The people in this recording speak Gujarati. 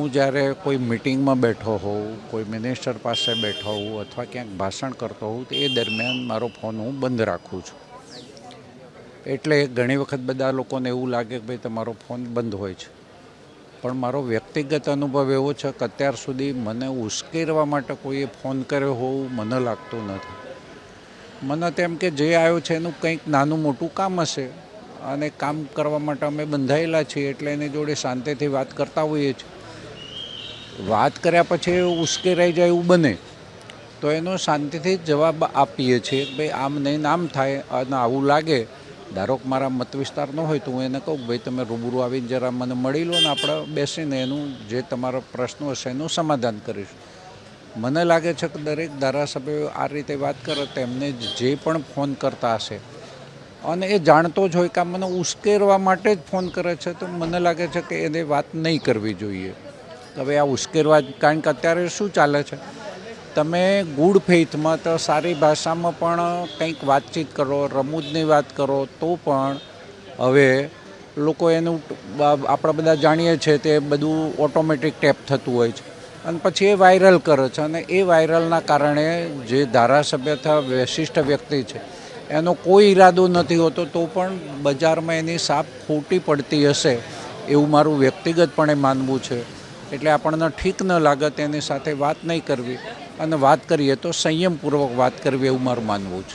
હું જ્યારે કોઈ મિટિંગમાં બેઠો હોઉં, કોઈ મિનિસ્ટર પાસે બેઠો હોઉં અથવા ક્યાંક ભાષણ કરતો હોઉં તો એ દરમિયાન મારો ફોન હું બંધ રાખું છું. એટલે ઘણી વખત બધા લોકોને એવું લાગે કે ભાઈ તમારો ફોન બંધ હોય છે, પણ મારો વ્યક્તિગત અનુભવ એવો છે કે અત્યાર સુધી મને ઉશ્કેરવા માટે કોઈએ ફોન કર્યો હોવું મને લાગતું નથી. મને તેમ કે જે આવ્યો છે એનું કંઈક નાનું મોટું કામ હશે અને કામ કરવા માટે અમે બંધાયેલા છીએ, એટલે એની જોડે શાંતિથી વાત કરતા હોઈએ છીએ. વાત કર્યા પછી ઉશ્કેરાઈ જાય એવું બને તો એનો શાંતિથી જવાબ આપીએ છીએ કે ભાઈ આમ નહીં આમ થાય, અને આવું લાગે ધારો કે મારા મત વિસ્તાર ન હોય તો હું એને કહું ભાઈ તમે રૂબરૂ આવીને જરા મને મળી લો ને આપણે બેસીને એનું જે તમારો પ્રશ્નો હશે એનું સમાધાન કરીશું. મને લાગે છે કે દરેક ધારાસભ્યો આ રીતે વાત કરે તો એમને જે પણ ફોન કરતા હશે અને એ જાણતો જ હોય કે આ મને ઉશ્કેરવા માટે જ ફોન કરે છે, તો મને લાગે છે કે એને વાત નહીં કરવી જોઈએ. હવે આ ઉશ્કેરવા, કારણ કે અત્યારે શું ચાલે છે, તમે ગુડ ફેઇથમાં તો સારી ભાષામાં પણ કંઈક વાતચીત કરો, રમૂજની વાત કરો તો પણ હવે લોકો એનું આપણે બધા જાણીએ છીએ તે બધું ઓટોમેટિક ટેપ થતું હોય છે અને પછી એ વાયરલ કરે છે, અને એ વાયરલના કારણે જે ધારાસભ્ય અથવા વિશિષ્ટ વ્યક્તિ છે એનો કોઈ ઈરાદો નથી હોતો તો પણ બજારમાં એની સાપ ખોટી પડતી હશે એવું મારું વ્યક્તિગતપણે માનવું છે. એટલે આપણને ઠીક ન લાગે તેની સાથે વાત નહીં કરવી, અને વાત કરીએ તો સંયમપૂર્વક વાત કરવી એવું મારું માનવું છે.